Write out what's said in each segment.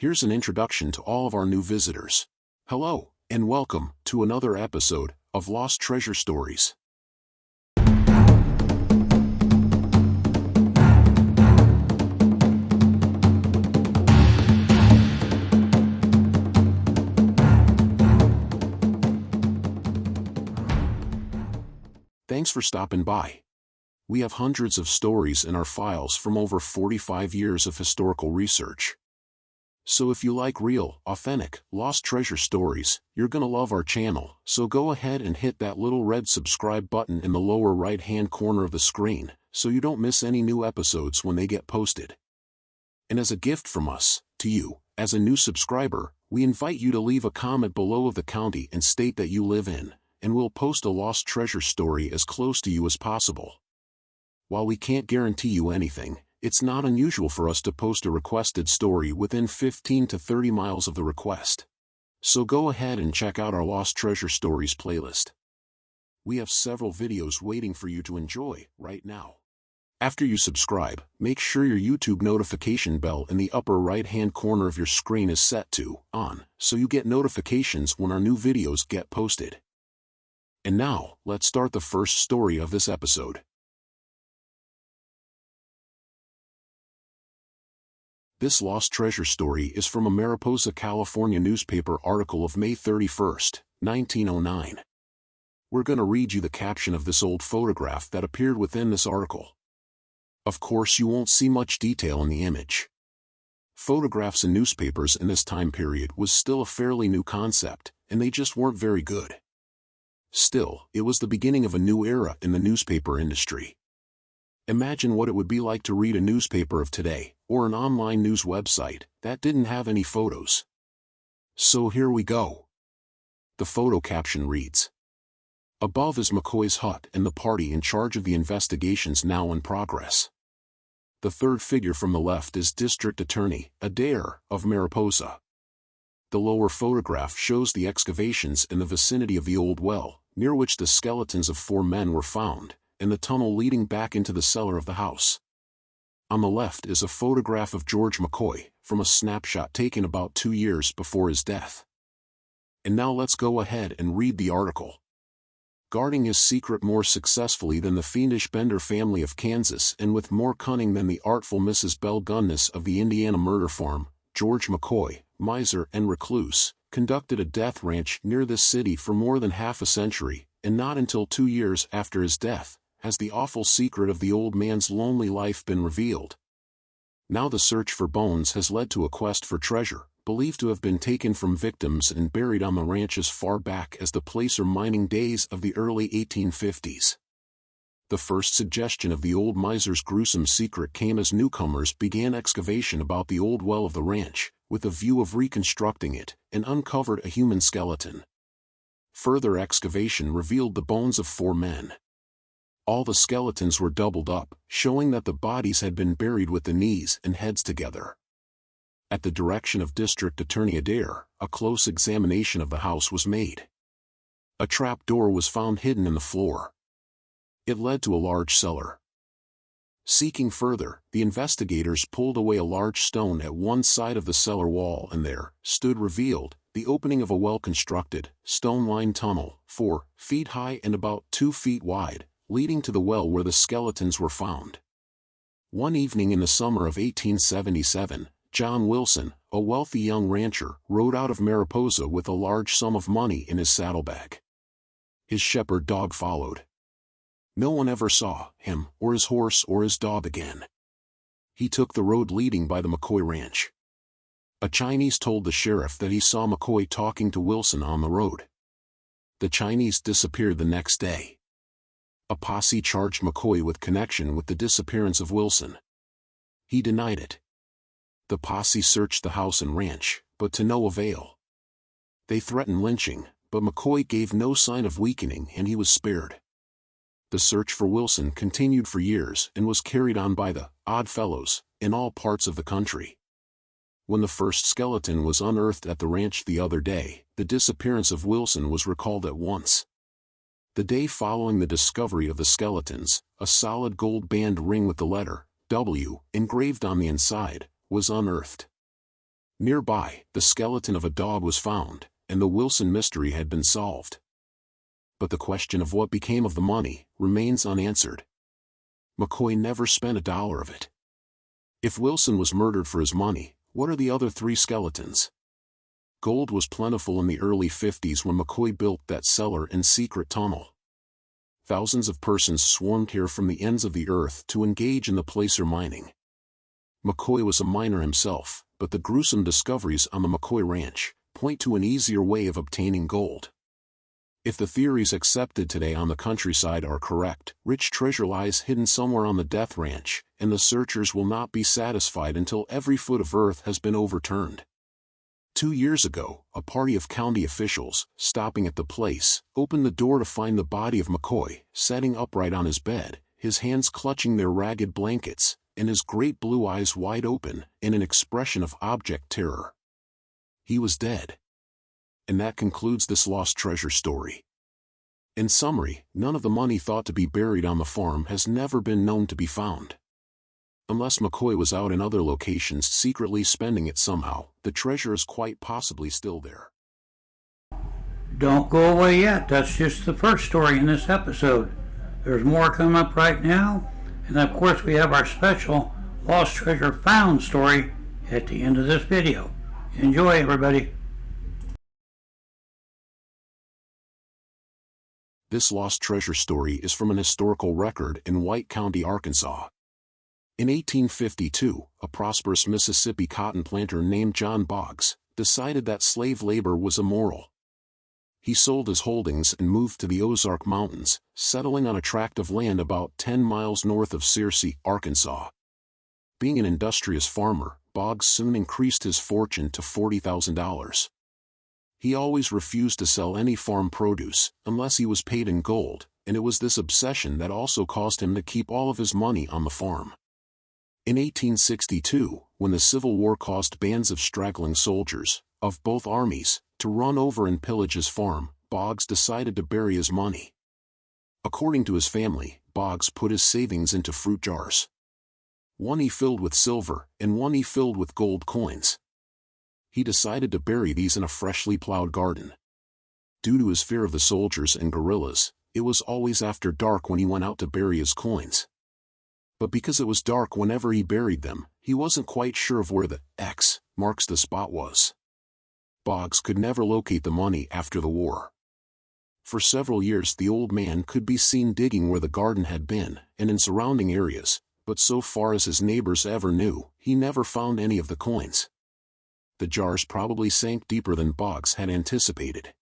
here's an introduction to all of our new visitors. Hello, and welcome to another episode of Lost Treasure Stories. Thanks for stopping by. We have hundreds of stories in our files from over 45 years of historical research. So if you like real, authentic, lost treasure stories, you're gonna love our channel, so go ahead and hit that little red subscribe button in the lower right-hand corner of the screen, so you don't miss any new episodes when they get posted. And as a gift from us, to you, as a new subscriber, we invite you to leave a comment below of the county and state that you live in, and we'll post a lost treasure story as close to you as possible. While we can't guarantee you anything, it's not unusual for us to post a requested story within 15 to 30 miles of the request. So go ahead and check out our Lost Treasure Stories playlist. We have several videos waiting for you to enjoy right now. After you subscribe, make sure your YouTube notification bell in the upper right-hand corner of your screen is set to on, so you get notifications when our new videos get posted. And now, let's start the first story of this episode. This lost treasure story is from a Mariposa, California newspaper article of May 31st, 1909. We're going to read you the caption of this old photograph that appeared within this article. Of course, you won't see much detail in the image. Photographs in newspapers in this time period was still a fairly new concept, and they just weren't very good. Still, it was the beginning of a new era in the newspaper industry. Imagine what it would be like to read a newspaper of today, or an online news website, that didn't have any photos. So here we go. The photo caption reads, "Above is McCoy's hut and the party in charge of the investigations now in progress." The third figure from the left is District Attorney Adair of Mariposa. The lower photograph shows the excavations in the vicinity of the old well, near which the skeletons of 4 men were found, and the tunnel leading back into the cellar of the house. On the left is a photograph of George McCoy, from a snapshot taken about 2 years before his death. And now let's go ahead and read the article. Guarding his secret more successfully than the fiendish Bender family of Kansas and with more cunning than the artful Mrs. Belle Guness of the Indiana murder farm, George McCoy, miser and recluse, conducted a death ranch near this city for more than half a century, and not until 2 years after his death has the awful secret of the old man's lonely life been revealed. Now the search for bones has led to a quest for treasure, believed to have been taken from victims and buried on the ranch as far back as the placer mining days of the early 1850s. The first suggestion of the old miser's gruesome secret came as newcomers began excavation about the old well of the ranch, with a view of reconstructing it, and uncovered a human skeleton. Further excavation revealed the bones of 4 men. All the skeletons were doubled up, showing that the bodies had been buried with the knees and heads together. At the direction of District Attorney Adair, a close examination of the house was made. A trap door was found hidden in the floor. It led to a large cellar. Seeking further, the investigators pulled away a large stone at one side of the cellar wall, and there stood revealed the opening of a well-constructed, stone-lined tunnel, 4 feet high and about 2 feet wide, leading to the well where the skeletons were found. One evening in the summer of 1877, John Wilson, a wealthy young rancher, rode out of Mariposa with a large sum of money in his saddlebag. His shepherd dog followed. No one ever saw him, or his horse or his dog again. He took the road leading by the McCoy ranch. A Chinese told the sheriff that he saw McCoy talking to Wilson on the road. The Chinese disappeared the next day. A posse charged McCoy with connection with the disappearance of Wilson. He denied it. The posse searched the house and ranch, but to no avail. They threatened lynching, but McCoy gave no sign of weakening and he was spared. The search for Wilson continued for years and was carried on by the Odd Fellows in all parts of the country. When the first skeleton was unearthed at the ranch the other day, the disappearance of Wilson was recalled at once. The day following the discovery of the skeletons, a solid gold band ring with the letter W engraved on the inside was unearthed. Nearby, the skeleton of a dog was found, and the Wilson mystery had been solved. But the question of what became of the money remains unanswered. McCoy never spent a dollar of it. If Wilson was murdered for his money, what are the other 3 skeletons? Gold was plentiful in the early 50s when McCoy built that cellar and secret tunnel. Thousands of persons swarmed here from the ends of the earth to engage in the placer mining. McCoy was a miner himself, but the gruesome discoveries on the McCoy Ranch point to an easier way of obtaining gold. If the theories accepted today on the countryside are correct, rich treasure lies hidden somewhere on the Death Ranch, and the searchers will not be satisfied until every foot of earth has been overturned. 2 years ago, a party of county officials, stopping at the place, opened the door to find the body of McCoy, sitting upright on his bed, his hands clutching their ragged blankets, and his great blue eyes wide open, in an expression of abject terror. He was dead. And that concludes this lost treasure story. In summary, none of the money thought to be buried on the farm has never been known to be found. Unless McCoy was out in other locations secretly spending it somehow, the treasure is quite possibly still there. Don't go away yet. That's just the first story in this episode. There's more coming up right now, and of course we have our special Lost Treasure Found story at the end of this video. Enjoy, everybody. This lost treasure story is from an historical record in White County, Arkansas. In 1852, a prosperous Mississippi cotton planter named John Boggs decided that slave labor was immoral. He sold his holdings and moved to the Ozark Mountains, settling on a tract of land about 10 miles north of Searcy, Arkansas. Being an industrious farmer, Boggs soon increased his fortune to $40,000. He always refused to sell any farm produce unless he was paid in gold, and it was this obsession that also caused him to keep all of his money on the farm. In 1862, when the Civil War caused bands of straggling soldiers, of both armies, to run over and pillage his farm, Boggs decided to bury his money. According to his family, Boggs put his savings into fruit jars. One he filled with silver, and one he filled with gold coins. He decided to bury these in a freshly plowed garden. Due to his fear of the soldiers and guerrillas, it was always after dark when he went out to bury his coins. But because it was dark whenever he buried them, he wasn't quite sure of where the X marks the spot was. Boggs could never locate the money after the war. For several years the old man could be seen digging where the garden had been, and in surrounding areas, but so far as his neighbors ever knew, he never found any of the coins. The jars probably sank deeper than Boggs had anticipated.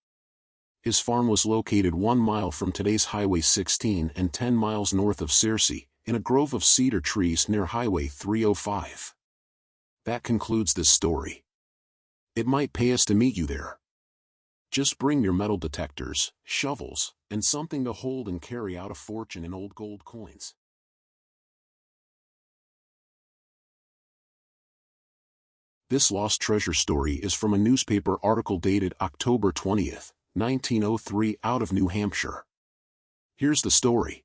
His farm was located 1 mile from today's Highway 16 and 10 miles north of Searcy, in a grove of cedar trees near Highway 305. That concludes this story. It might pay us to meet you there. Just bring your metal detectors, shovels, and something to hold and carry out a fortune in old gold coins. This lost treasure story is from a newspaper article dated October 20th, 1903 out of New Hampshire. Here's the story.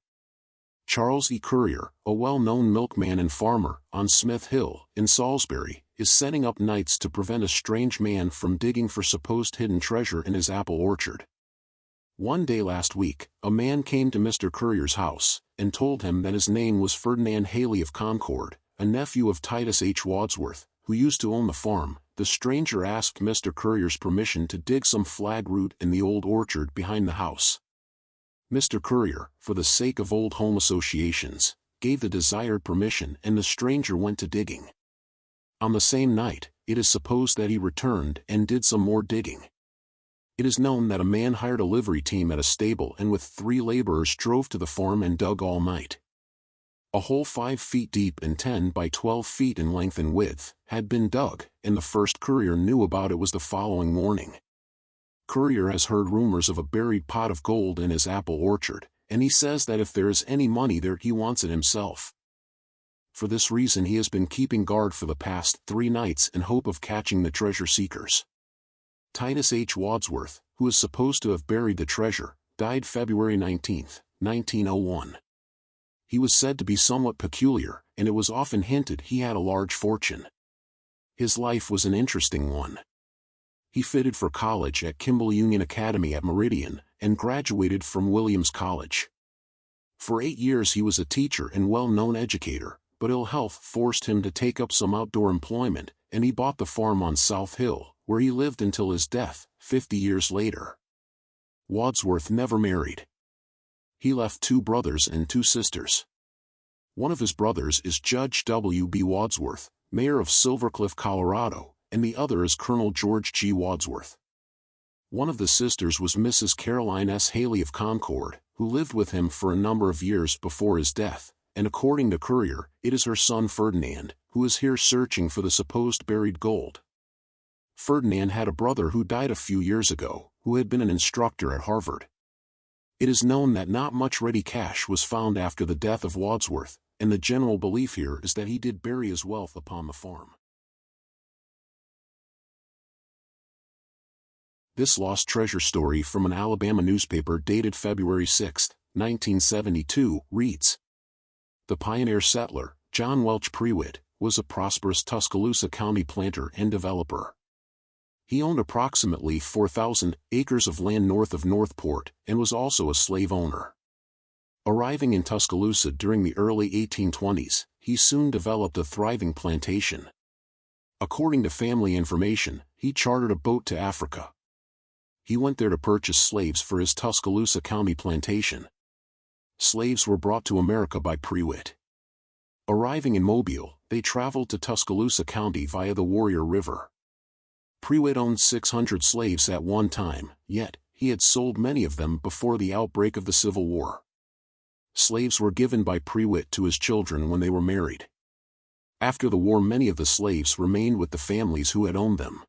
Charles E. Currier, a well-known milkman and farmer on Smith Hill in Salisbury, is setting up nights to prevent a strange man from digging for supposed hidden treasure in his apple orchard. One day last week, a man came to Mr. Currier's house and told him that his name was Ferdinand Haley of Concord, a nephew of Titus H. Wadsworth, who used to own the farm. The stranger asked Mr. Currier's permission to dig some flag root in the old orchard behind the house. Mr. Currier, for the sake of old home associations, gave the desired permission and the stranger went to digging. On the same night, it is supposed that he returned and did some more digging. It is known that a man hired a livery team at a stable and with 3 laborers drove to the farm and dug all night. A hole 5 feet deep and 10 by 12 feet in length and width had been dug, and the first Currier knew about it was the following morning. Currier has heard rumors of a buried pot of gold in his apple orchard, and he says that if there is any money there he wants it himself. For this reason he has been keeping guard for the past 3 nights in hope of catching the treasure seekers. Titus H. Wadsworth, who is supposed to have buried the treasure, died February 19, 1901. He was said to be somewhat peculiar, and it was often hinted he had a large fortune. His life was an interesting one. He fitted for college at Kimball Union Academy at Meridian, and graduated from Williams College. For 8 years he was a teacher and well-known educator, but ill health forced him to take up some outdoor employment, and he bought the farm on South Hill, where he lived until his death, 50 years later. Wadsworth never married. He left 2 brothers and 2 sisters. One of his brothers is Judge W. B. Wadsworth, mayor of Silver Cliff, Colorado, and the other is Colonel George G. Wadsworth. One of the sisters was Mrs. Caroline S. Haley of Concord, who lived with him for a number of years before his death, and according to Courier, it is her son Ferdinand, who is here searching for the supposed buried gold. Ferdinand had a brother who died a few years ago, who had been an instructor at Harvard. It is known that not much ready cash was found after the death of Wadsworth, and the general belief here is that he did bury his wealth upon the farm. This lost treasure story from an Alabama newspaper dated February 6, 1972, reads: The pioneer settler, John Welch Prewitt, was a prosperous Tuscaloosa County planter and developer. He owned approximately 4,000 acres of land north of Northport and was also a slave owner. Arriving in Tuscaloosa during the early 1820s, he soon developed a thriving plantation. According to family information, he chartered a boat to Africa. He went there to purchase slaves for his Tuscaloosa County plantation. Slaves were brought to America by Prewitt. Arriving in Mobile, they traveled to Tuscaloosa County via the Warrior River. Prewitt owned 600 slaves at one time, yet he had sold many of them before the outbreak of the Civil War. Slaves were given by Prewitt to his children when they were married. After the war, many of the slaves remained with the families who had owned them.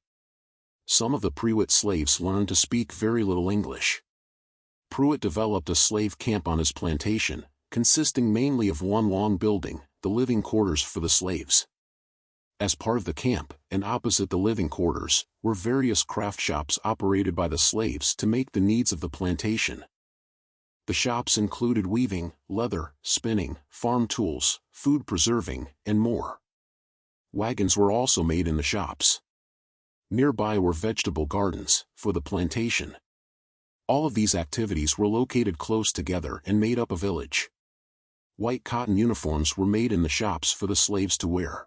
Some of the Prewitt slaves learned to speak very little English. Prewitt developed a slave camp on his plantation, consisting mainly of one long building, the living quarters for the slaves. As part of the camp, and opposite the living quarters, were various craft shops operated by the slaves to make the needs of the plantation. The shops included weaving, leather, spinning, farm tools, food preserving, and more. Wagons were also made in the shops. Nearby were vegetable gardens, for the plantation. All of these activities were located close together and made up a village. White cotton uniforms were made in the shops for the slaves to wear.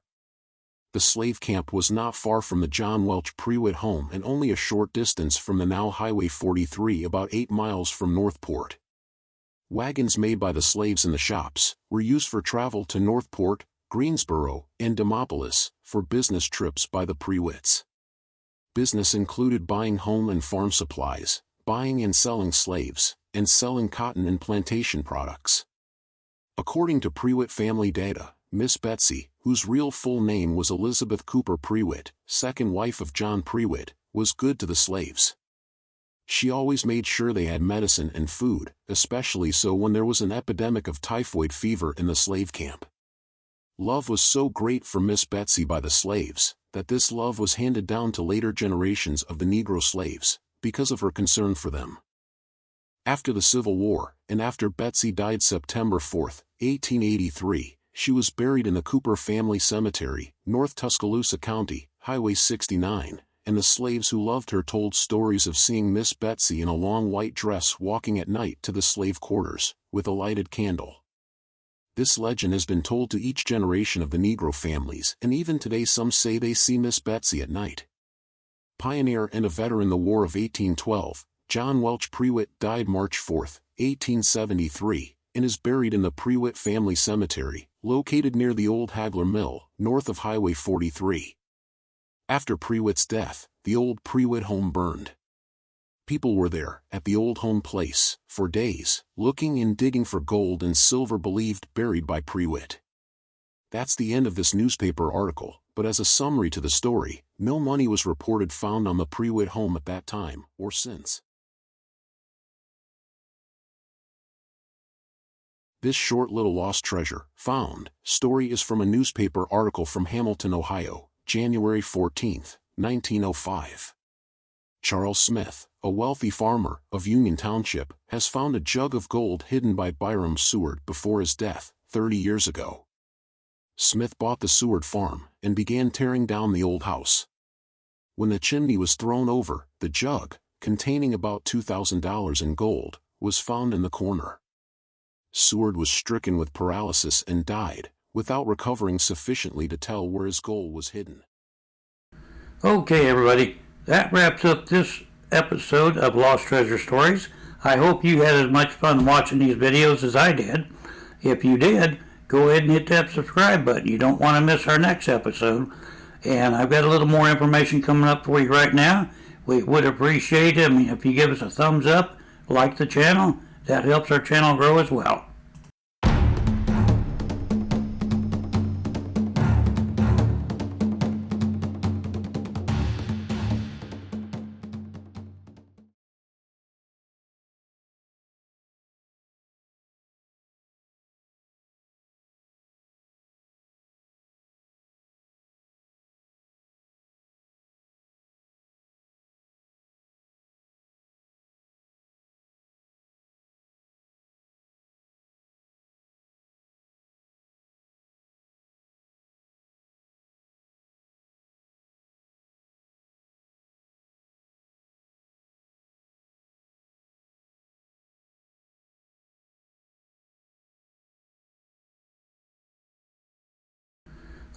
The slave camp was not far from the John Welch Prewitt home and only a short distance from the now Highway 43, about 8 miles from Northport. Wagons made by the slaves in the shops were used for travel to Northport, Greensboro, and Demopolis, for business trips by the Prewitts. Business included buying home and farm supplies, buying and selling slaves, and selling cotton and plantation products. According to Prewitt family data, Miss Betsy, whose real full name was Elizabeth Cooper Prewitt, second wife of John Prewitt, was good to the slaves. She always made sure they had medicine and food, especially so when there was an epidemic of typhoid fever in the slave camp. Love was so great for Miss Betsy by the slaves, that this love was handed down to later generations of the Negro slaves, because of her concern for them. After the Civil War, and after Betsy died September 4, 1883, she was buried in the Cooper Family Cemetery, North Tuscaloosa County, Highway 69, and the slaves who loved her told stories of seeing Miss Betsy in a long white dress walking at night to the slave quarters, with a lighted candle. This legend has been told to each generation of the Negro families, and even today some say they see Miss Betsy at night. Pioneer and a veteran in the War of 1812, John Welch Prewitt died March 4, 1873, and is buried in the Prewitt Family Cemetery, located near the old Hagler Mill, north of Highway 43. After Prewitt's death, the old Prewitt home burned. People were there, at the old home place, for days, looking and digging for gold and silver believed buried by Prewitt. That's the end of this newspaper article, but as a summary to the story, no money was reported found on the Prewitt home at that time, or since. This short little lost treasure, found, story is from a newspaper article from Hamilton, Ohio, January 14, 1905. Charles Smith, a wealthy farmer of Union Township, has found a jug of gold hidden by Byram Seward before his death, 30 years ago. Smith bought the Seward farm and began tearing down the old house. When the chimney was thrown over, the jug, containing about $2,000 in gold, was found in the corner. Seward was stricken with paralysis and died, without recovering sufficiently to tell where his gold was hidden. Okay, everybody, that wraps up this episode of Lost Treasure Stories. I hope you had as much fun watching these videos as I did. If you did, go ahead and hit that subscribe button. You don't want to miss our next episode. And I've got a little more information coming up for you right now. We would appreciate it if you give us a thumbs up, like the channel. That helps our channel grow as well.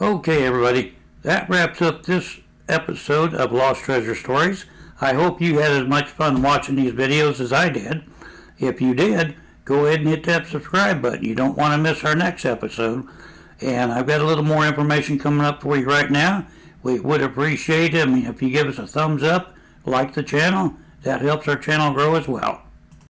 Okay, everybody, that wraps up this episode of Lost Treasure Stories. I hope you had as much fun watching these videos as I did. If you did, go ahead and hit that subscribe button. You don't want to miss our next episode. And I've got a little more information coming up for you right now. We would appreciate it if you give us a thumbs up, like the channel. That helps our channel grow as well.